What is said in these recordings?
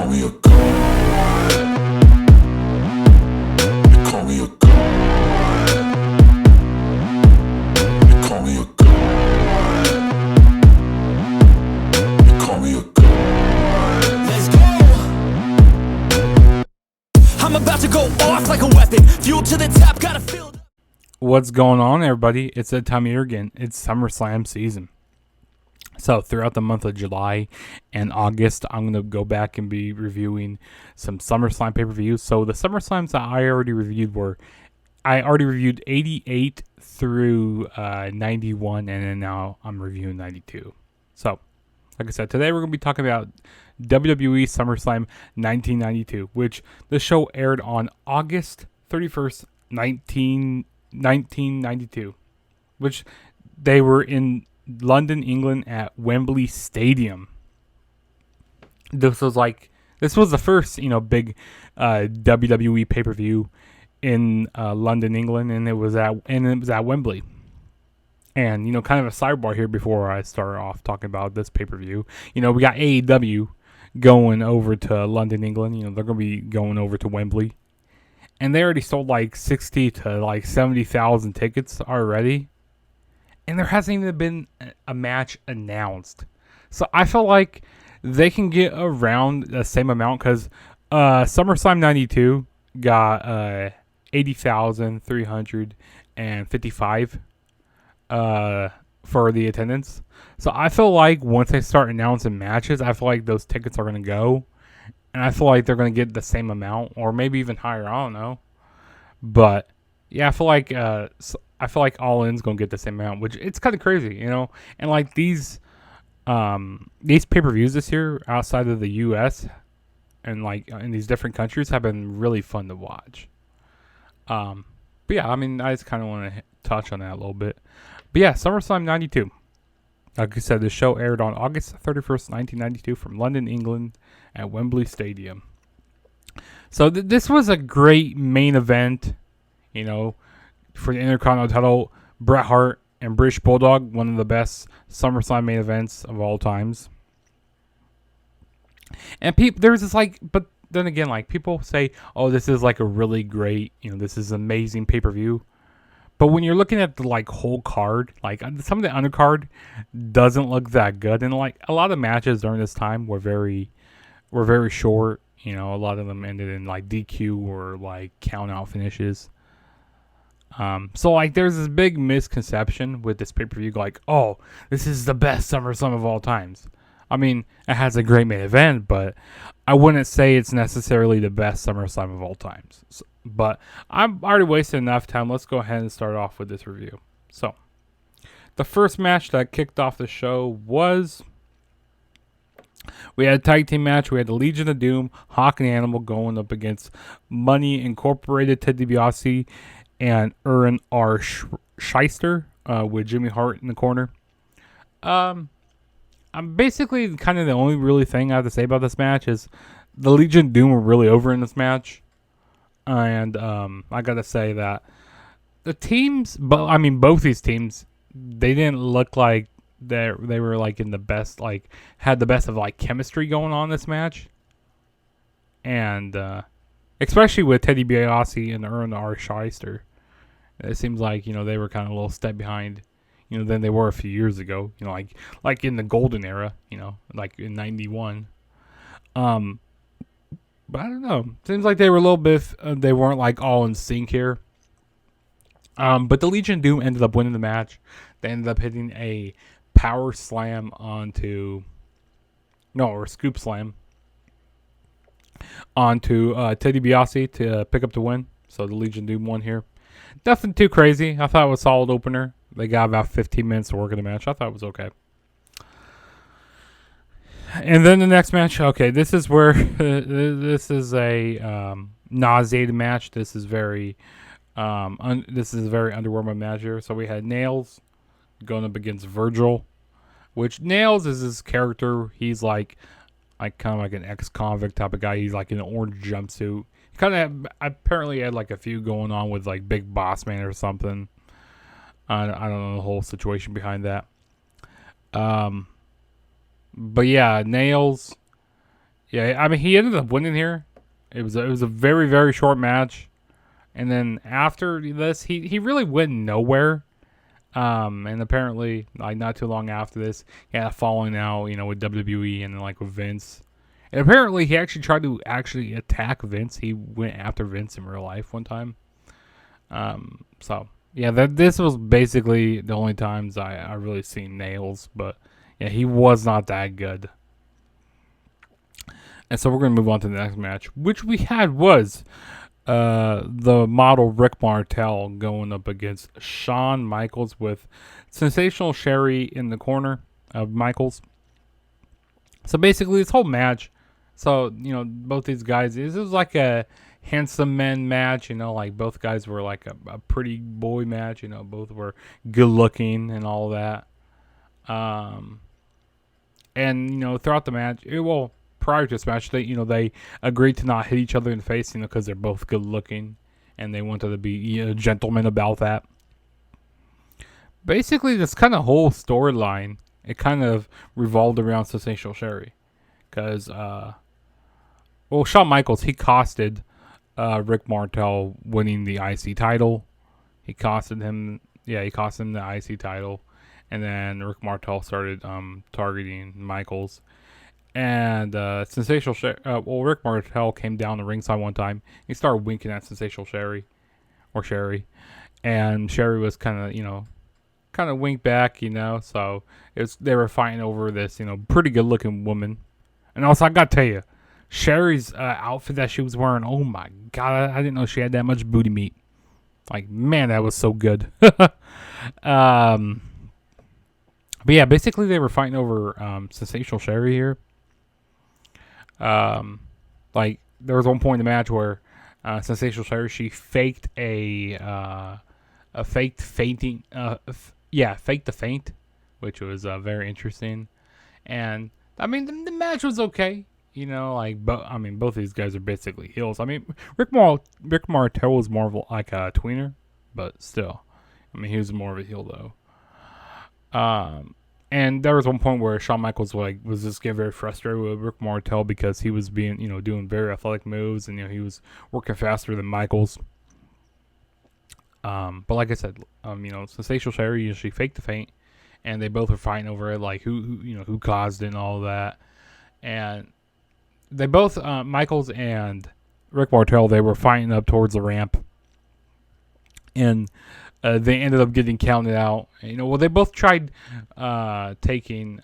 me a god. They call me a god. They call me a god. They call me a god. Let's go. I'm about to go off like a weapon. Fuel to the top, gotta fill. What's going on, everybody? It's that time of year again. It's SummerSlam season. So throughout the month of July and August, I'm going to go back and be reviewing some SummerSlam pay-per-views. So the SummerSlams that I already reviewed I already reviewed 88 through 91, and then now I'm reviewing 92. So, like I said, today we're going to be talking about WWE SummerSlam 1992, which the show aired on August 31st, 1992, which they were in London, England at Wembley Stadium. This was the first, big WWE pay-per-view in London, England, and it was at Wembley. And kind of a sidebar here before I start off talking about this pay-per-view. We got AEW going over to London, England. They're going to be going over to Wembley. And they already sold 60 to 70,000 tickets already. And there hasn't even been a match announced. So I feel like they can get around the same amount because SummerSlam 92 got 80,355 for the attendance. So I feel like once they start announcing matches, I feel like those tickets are going to go. And I feel like they're going to get the same amount or maybe even higher. I don't know. But yeah, I feel like All In's going to get the same amount, which it's kind of crazy, And these pay-per-views this year outside of the US and in these different countries have been really fun to watch. But yeah, I just kind of want to touch on that a little bit. But yeah, SummerSlam 92. Like I said, the show aired on August 31st, 1992 from London, England at Wembley Stadium. So this was a great main event, for the Intercontinental title. Bret Hart and British Bulldog, one of the best SummerSlam main events of all times. And there's this but then again, people say, oh, this is a really great, this is amazing pay-per-view. But when you're looking at the whole card, some of the undercard doesn't look that good. And a lot of matches during this time were very short. A lot of them ended in DQ or countout finishes. So there's this big misconception with this pay-per-view, oh, this is the best SummerSlam of all times. It has a great main event, but I wouldn't say it's necessarily the best SummerSlam of all times. But I've already wasted enough time. Let's go ahead and start off with this review. So, the first match that kicked off the show was, we had a tag team match. We had the Legion of Doom, Hawk and Animal going up against Money Incorporated, Ted DiBiase, and Aaron R. Shyster with Jimmy Hart in the corner. I'm basically kind of the only really thing I have to say about this match is the Legion of Doom were really over in this match. And I got to say that the teams, both these teams, they didn't look like they were in the best, had the best of chemistry going on in this match. And especially with Ted DiBiase and Aaron R. Shyster. It seems like, they were kind of a little step behind, than they were a few years ago, like in the golden era, in 91. But I don't know. Seems like they were a little bit, they weren't all in sync here. But the Legion of Doom ended up winning the match. They ended up hitting a power slam or scoop slam onto Ted DiBiase to pick up the win. So the Legion of Doom won here. Nothing too crazy. I thought it was a solid opener. They got about 15 minutes to work in the match. I thought it was okay. And then the next match, okay, this is where this is a nauseating match. This is very this is a very underwhelming match here. So we had Nails going up against Virgil, which Nails is his character. He's kind of an ex-convict type of guy. He's in an orange jumpsuit. He kind of apparently had a few going on with Big Boss Man or something. I don't know the whole situation behind that. But yeah, Nails Yeah, I mean, he ended up winning here. It was a very, very short match. And then after this, he really went nowhere. And apparently, like not too long after this, he had a falling out, with WWE and then like with Vince. And apparently, he actually tried to actually attack Vince. He went after Vince in real life one time. So yeah, this was basically the only times I really seen Nails, but yeah, he was not that good. And so we're gonna move on to the next match, which we had was the model Rick Martel going up against Shawn Michaels with Sensational Sherry in the corner of Michaels. So basically, this whole match, so both these guys, this was like a handsome men match. Like both guys were like a pretty boy match. Both were good looking and all that. And throughout the match, prior to this match, they agreed to not hit each other in the face, because they're both good looking, and they wanted to be gentlemen about that. Basically, this kind of whole storyline, it kind of revolved around Sensational Sherry, because Shawn Michaels, he costed Rick Martel winning the IC title. He costed him the IC title, and then Rick Martel started targeting Michaels. And Sensational Sherry, Rick Martel came down the ringside one time. He started winking at Sensational Sherry, and Sherry was kind of winked back, So they were fighting over this, pretty good looking woman. And also, I gotta tell you, Sherry's outfit that she was wearing, oh my god, I didn't know she had that much booty meat. Like, man, that was so good. But yeah, basically they were fighting over Sensational Sherry here. Like there was one point in the match where Sensational Sherry, she faked a faked fainting, faked the faint, which was very interesting. And I mean the match was okay, both these guys are basically heels. I mean Rick Martel was more of like a tweener, but still, he was more of a heel though. And there was one point where Shawn Michaels was just getting very frustrated with Rick Martel because he was being, doing very athletic moves, and he was working faster than Michaels. But like I said, Sensational Sherry, she faked the feint, and they both were fighting over it, like who caused it and all that. And they both, Michaels and Rick Martel, they were fighting up towards the ramp, and they ended up getting counted out. They both tried taking.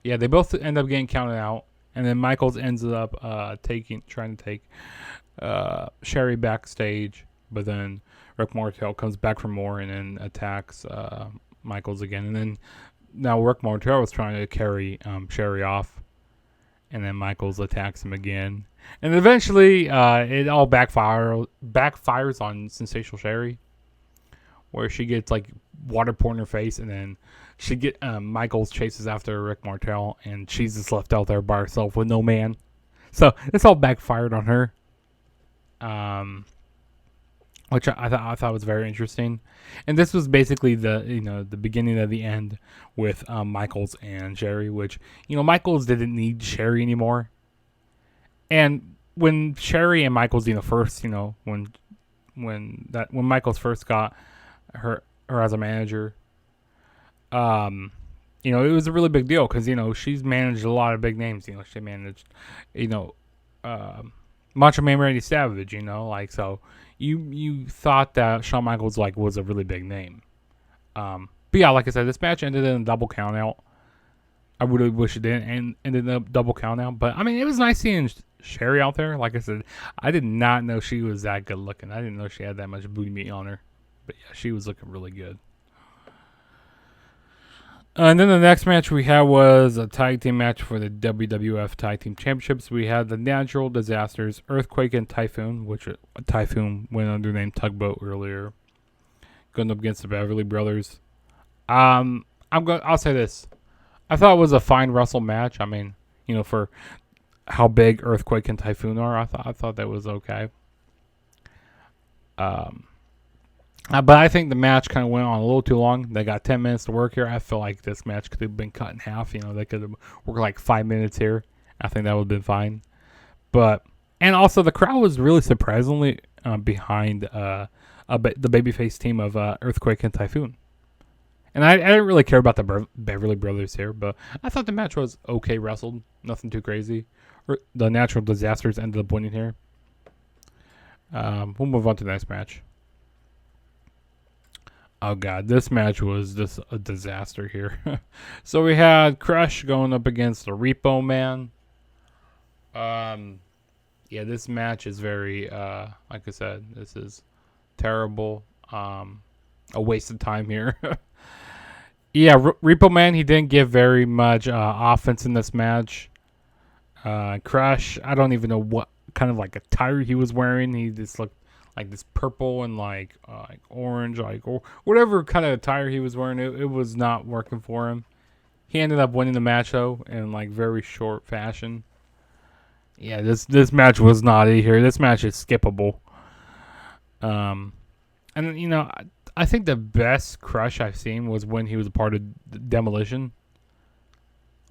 They both end up getting counted out, and then Michaels ends up trying to take Sherry backstage, but then Rick Martel comes back for more and then attacks Michaels again, and then now Rick Martel was trying to carry Sherry off, and then Michaels attacks him again, and eventually it all backfires on Sensational Sherry, where she gets like water poured in her face, and then Michaels chases after Rick Martel, and she's just left out there by herself with no man. So it's all backfired on her, which I thought was very interesting. And this was basically the beginning of the end with Michaels and Sherry, which Michaels didn't need Sherry anymore. And when Sherry and Michaels first when Michaels first got her as a manager, it was a really big deal because she's managed a lot of big names. She managed Macho Man, Randy Savage. So you thought that Shawn Michaels was a really big name. But yeah, like I said, this match ended in a double count out. I really wish it didn't end in a double count out, but it was nice seeing Sherry out there. Like I said, I did not know she was that good looking. I didn't know she had that much booty meat on her. But yeah, she was looking really good. And then the next match we had was a tag team match for the WWF Tag Team Championships. We had the Natural Disasters, Earthquake and Typhoon, which Typhoon went under the name Tugboat earlier, going up against the Beverly Brothers. I'll say this: I thought it was a fine wrestle match. For how big Earthquake and Typhoon are, I thought that was okay. But I think the match kind of went on a little too long. They got 10 minutes to work here. I feel like this match could have been cut in half. They could have worked like 5 minutes here, I think that would have been fine. But and also the crowd was really surprisingly behind the babyface team of Earthquake and Typhoon. And I didn't really care about the Beverly brothers here, but I thought the match was okay wrestled. Nothing too crazy. The natural disasters ended up winning here. We'll move on to the next match. Oh, God. This match was just a disaster here. So we had Crush going up against the Repo Man. Yeah, this match is very, like I said, this is terrible. A waste of time here. Yeah, Repo Man, he didn't give very much offense in this match. Crush, I don't even know what kind of like attire he was wearing. He just looked like this purple and like orange, or whatever kind of attire he was wearing. It was not working for him. He ended up winning the match though in like very short fashion. Yeah, this match was not here. This match is skippable. And you know, I think the best Crush I've seen was when he was a part of Demolition.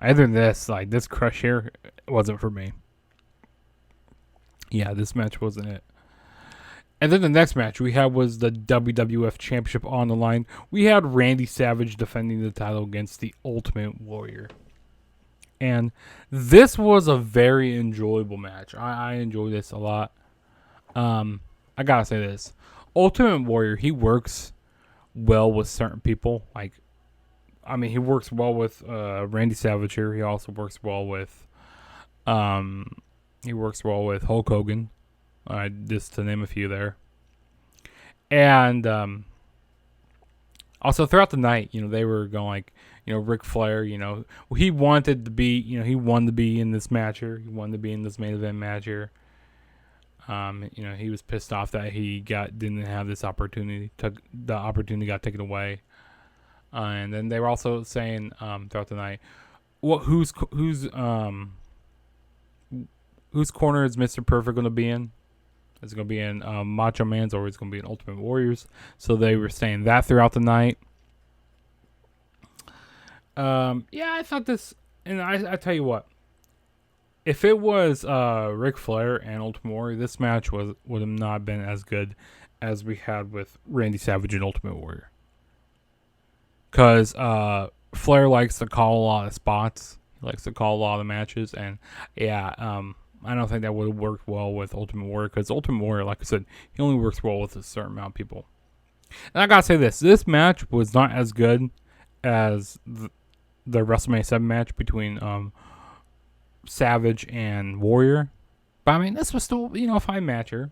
Other than this, like this Crush here wasn't for me. Yeah, this match wasn't it. And then the next match we had was the WWF Championship on the line. We had Randy Savage defending the title against the Ultimate Warrior. And this was a very enjoyable match. I enjoyed this a lot. I gotta say this. Ultimate Warrior, he works well with certain people. Like, I mean, he works well with Randy Savage here. He also works well with Hulk Hogan. Just to name a few there. And also throughout the night, you know, they were going like, you know, Ric Flair, you know, he wanted to be, you know, he wanted to be in this match here. He wanted to be in this main event match here. You know, he was pissed off that he didn't have this opportunity. The opportunity got taken away. And then they were also saying throughout the night, whose corner is Mr. Perfect going to be in? Is it going to be in Macho Man's, or is it going to be in Ultimate Warriors? So they were saying that throughout the night. Yeah, I thought this, and I tell you what, if it was Ric Flair and Ultimate Warrior, this match would have not been as good as we had with Randy Savage and Ultimate Warrior. Because Flair likes to call a lot of spots. He likes to call a lot of matches. And, yeah, I don't think that would have worked well with Ultimate Warrior. Because Ultimate Warrior, like I said, he only works well with a certain amount of people. And I got to say this. This match was not as good as the WrestleMania 7 match between Savage and Warrior. But, I mean, this was still, you know, a fine match here.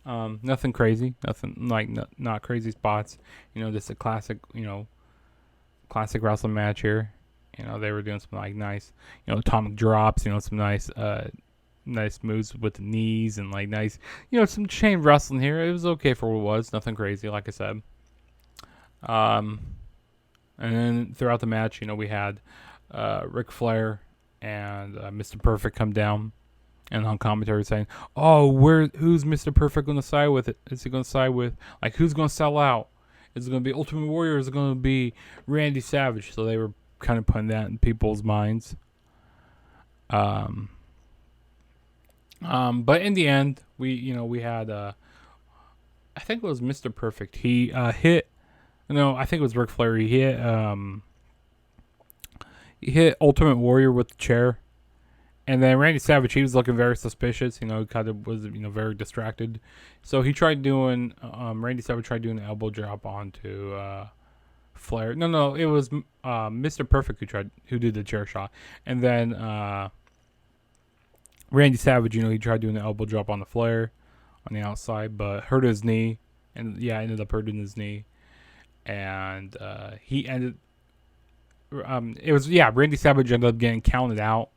Nothing crazy. Nothing, like, not crazy spots. You know, just a classic, you know, classic wrestling match here. You know, they were doing some like nice, you know, atomic drops, you know, some nice moves with the knees and like nice, you know, some chain wrestling here. It was okay for what it was, nothing crazy, like I said. And then throughout the match, you know, we had Ric Flair and Mr. Perfect come down, and on commentary saying, "Oh, who's Mr. Perfect going to side with? Is he going to side with, like, who's going to sell out? Is it going to be Ultimate Warrior? Or is it going to be Randy Savage?" So they were kind of putting that in people's minds. But in the end, we had I think it was Mr. Perfect. He hit, I think it was Ric Flair. He hit Ultimate Warrior with the chair. And then Randy Savage, he was looking very suspicious. You know, he kind of was, you know, very distracted. So he tried doing, Randy Savage tried doing an elbow drop onto Flair. No, it was Mr. Perfect who did the chair shot. And then Randy Savage, you know, he tried doing the elbow drop on the Flair on the outside, but hurt his knee. And yeah, ended up hurting his knee. And Randy Savage ended up getting counted out.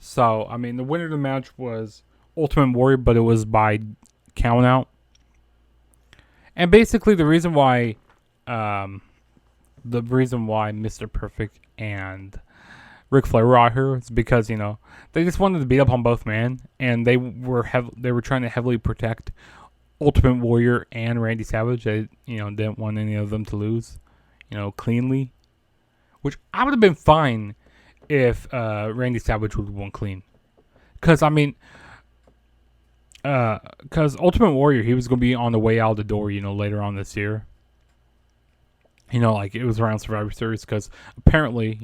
So, I mean, the winner of the match was Ultimate Warrior, but it was by count out. And basically, the reason why Mr. Perfect and Ric Flair were out here is because, you know, they just wanted to beat up on both men, and they were trying to heavily protect Ultimate Warrior and Randy Savage. They, you know, didn't want any of them to lose, you know, cleanly, which I would have been fine if Randy Savage would have won clean. Because, I mean, because Ultimate Warrior, he was going to be on the way out the door, later on this year. Like it was around Survivor Series because apparently,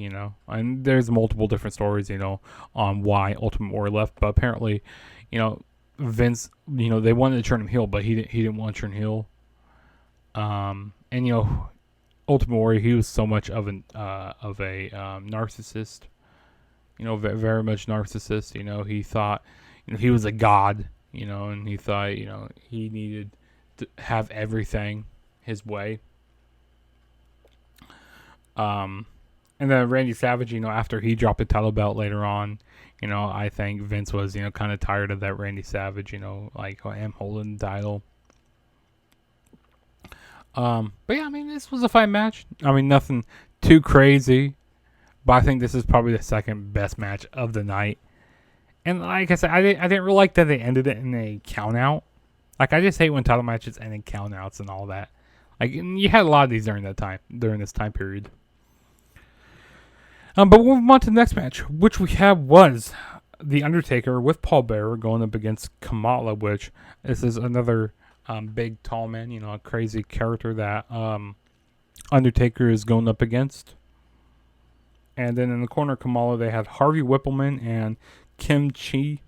and there's multiple different stories, on why Ultimate Warrior left. But apparently, Vince, they wanted to turn him heel, but he didn't want to turn heel. And Ultimate Warrior, he was so much of a narcissist, very much narcissist. He thought, he was a god, and he thought, he needed to have everything his way. And then Randy Savage, after he dropped the title belt later on, I think Vince was, kind of tired of that Randy Savage, like, I am holding the title. But yeah, I mean, this was a fine match. I mean, nothing too crazy, but I think this is probably the second best match of the night. And like I said, I didn't really like that they ended it in a count out. Like, I just hate when title matches end in count outs and all that. Like, you had a lot of these during this time period. But we'll move on to the next match, which we have was The Undertaker with Paul Bearer going up against Kamala, which this is another big, tall man, a crazy character that Undertaker is going up against. And then in the corner of Kamala, they had Harvey Whippleman and Kim Chi.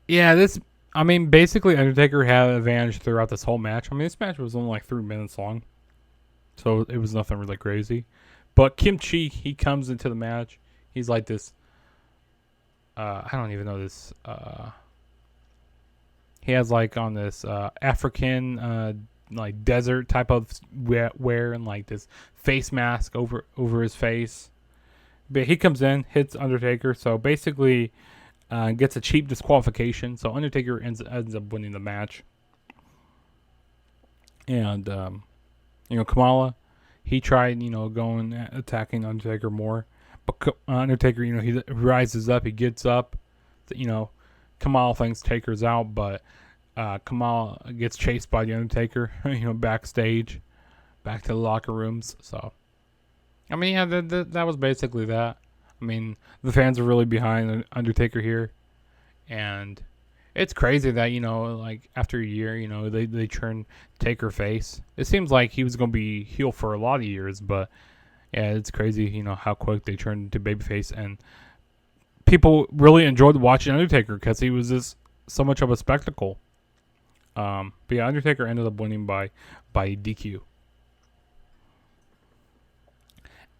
Basically Undertaker had an advantage throughout this whole match. I mean, this match was only like 3 minutes long, so it was nothing really crazy. But Kim Chi, he comes into the match. He's like this, I don't even know this, he has like on this African like desert type of wear and like this face mask over his face. But he comes in, hits Undertaker, so basically gets a cheap disqualification. So Undertaker ends up winning the match. And Kamala, he tried going attacking Undertaker more, but Undertaker he rises up, he gets up. Kamala thinks Taker's out, but Kamala gets chased by the Undertaker, backstage, back to the locker rooms. So, I mean, yeah, that was basically that. I mean, the fans are really behind Undertaker here, and it's crazy that like after a year, they turn Taker face. It seems like he was going to be heel for a lot of years, but yeah, it's crazy, how quick they turned to babyface, and people really enjoyed watching Undertaker because he was just so much of a spectacle. But yeah, Undertaker ended up winning by DQ.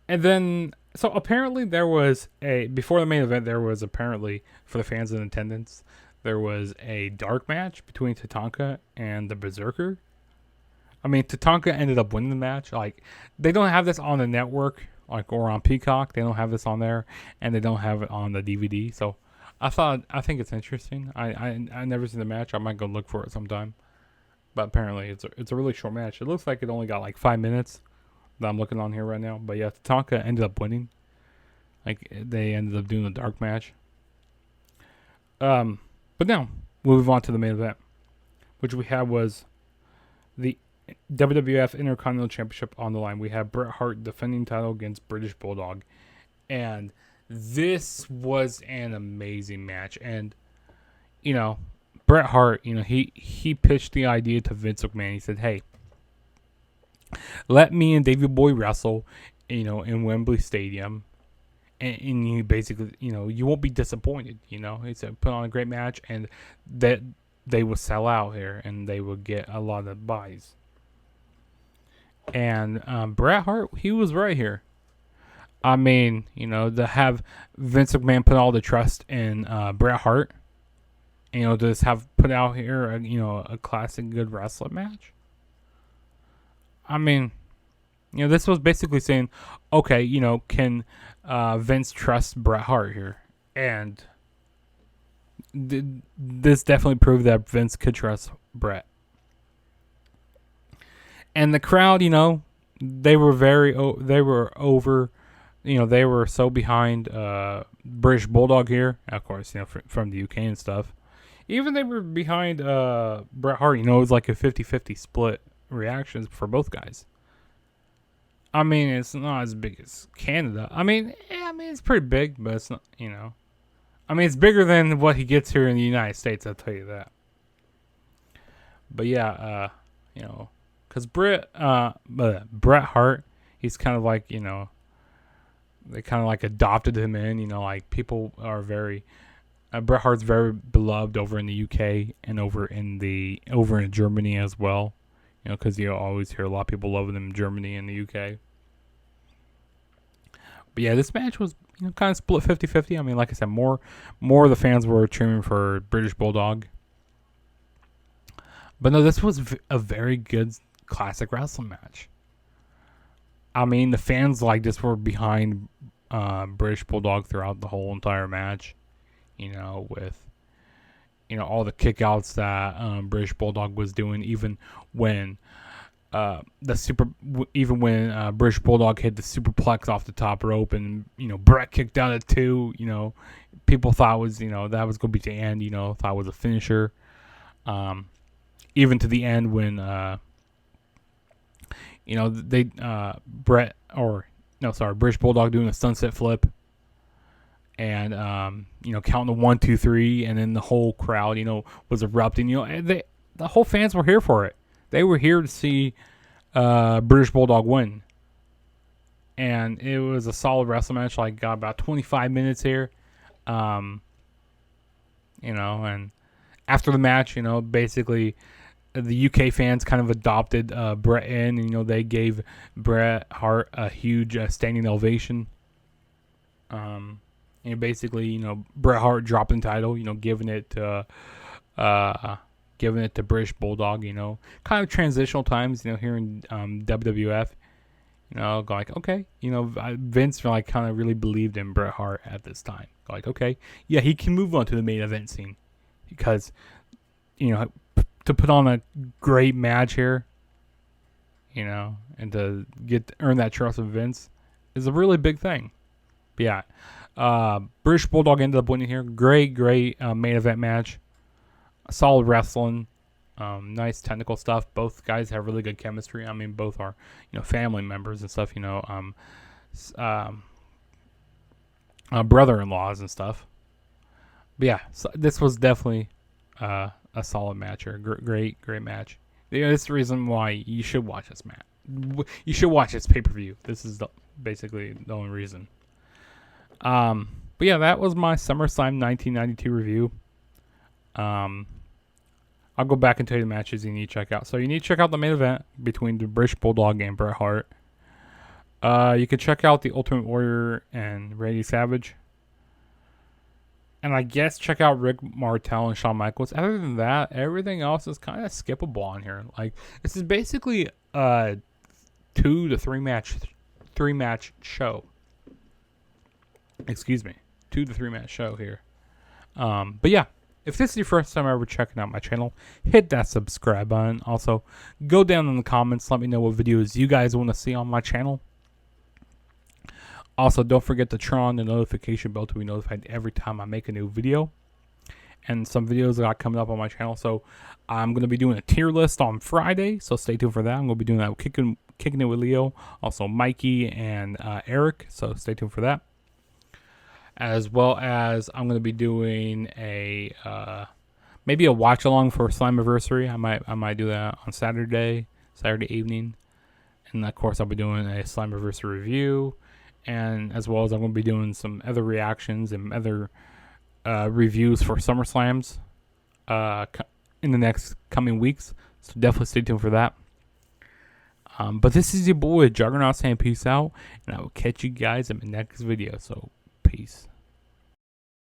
And then, so apparently before the main event, there was apparently, for the fans in attendance, there was a dark match between Tatanka and the Berserker. I mean, Tatanka ended up winning the match. Like, they don't have this on the network, or on Peacock. They don't have this on there, and they don't have it on the DVD. So, I think it's interesting. I never seen the match. I might go look for it sometime. But apparently, it's a really short match. It looks like it only got like 5 minutes that I'm looking on here right now. But yeah, Tatanka ended up winning. Like, they ended up doing the dark match. But now, we'll move on to the main event, which we had was the WWF Intercontinental Championship on the line. We have Bret Hart defending title against British Bulldog. And this was an amazing match. And, Bret Hart, he pitched the idea to Vince McMahon. He said, hey, let me and Davey Boy wrestle, in Wembley Stadium. And you basically, you won't be disappointed, He said, put on a great match, and that they will sell out here, and they will get a lot of buys. And Bret Hart, he was right here. I mean, to have Vince McMahon put all the trust in Bret Hart, just have put out here, a classic good wrestling match. I mean, this was basically saying, okay, can Vince trust Bret Hart here? And this definitely proved that Vince could trust Bret. And the crowd, they were over, they were so behind British Bulldog here, of course, from the UK and stuff. Even they were behind Bret Hart, it was like a 50-50 split reactions for both guys. I mean, it's not as big as Canada. I mean, yeah, I mean, it's pretty big, but it's not, you know. I mean, it's bigger than what he gets here in the United States, I'll tell you that. But yeah, you know, because Bret Hart, he's kind of like, you know, they kind of like adopted him in, you know, like people are very, Bret Hart's very beloved over in the UK and over in Germany as well, you know, because you always hear a lot of people loving him in Germany and the UK. But yeah, this match was, you know, kind of split 50-50. I mean, like I said, more of the fans were cheering for British Bulldog. But no, this was a very good classic wrestling match. I mean, the fans like this were behind British Bulldog throughout the whole entire match. You know, with, you know, all the kickouts that British Bulldog was doing, even when British Bulldog hit the superplex off the top rope, and, you know, Bret kicked out at 2. You know, people thought it was, you know, that was going to be the end. You know, thought it was a finisher. Even to the end when, you know, British Bulldog doing a sunset flip, and you know, counting the 1, 2, 3, and then the whole crowd, you know, was erupting. You know, and the whole fans were here for it. They were here to see British Bulldog win, and it was a solid wrestling match. Like, got about 25 minutes here, you know, and after the match, you know, basically the UK fans kind of adopted Bret in, and, you know, they gave Bret Hart a huge standing ovation. And basically, you know, Bret Hart dropping the title, you know, giving it to British Bulldog. You know, kind of transitional times, you know, here in WWF. You know, like, okay, you know, Vince like kind of really believed in Bret Hart at this time. Like, okay, yeah, he can move on to the main event scene, because, you know, to put on a great match here, you know, and to earn that trust of Vince is a really big thing. But yeah, British Bulldog ended up winning here. Great main event match. Solid wrestling. Nice technical stuff. Both guys have really good chemistry. I mean, both are, you know, family members and stuff, you know, brother-in-laws and stuff. But yeah, so this was definitely a solid match here. Great match. Yeah, that's the reason why you should watch this match. You should watch this pay-per-view. This is basically the only reason. But yeah, that was my SummerSlam 1992 review. I'll go back and tell you the matches you need to check out. So you need to check out the main event between the British Bulldog and Bret Hart. You can check out the Ultimate Warrior and Randy Savage. And I guess check out Rick Martel and Shawn Michaels. Other than that, everything else is kind of skippable on here. Like, this is basically a 2 to 3 match show. Excuse me, 2 to 3 match show here. But yeah, if this is your first time ever checking out my channel, hit that subscribe button. Also, go down in the comments, let me know what videos you guys want to see on my channel. Also, don't forget to turn on the notification bell to be notified every time I make a new video. And some videos I got coming up on my channel. So I'm going to be doing a tier list on Friday, so stay tuned for that. I'm going to be doing that with Kicking It With Leo, also Mikey and Eric, so stay tuned for that. As well as I'm going to be doing a maybe a watch along for Slammiversary. I might do that on Saturday evening. And of course, I'll be doing a Slammiversary review. And as well as I'm going to be doing some other reactions and other reviews for SummerSlams in the next coming weeks. So definitely stay tuned for that. But this is your boy, Juggernaut, saying peace out. And I will catch you guys in the next video. So peace.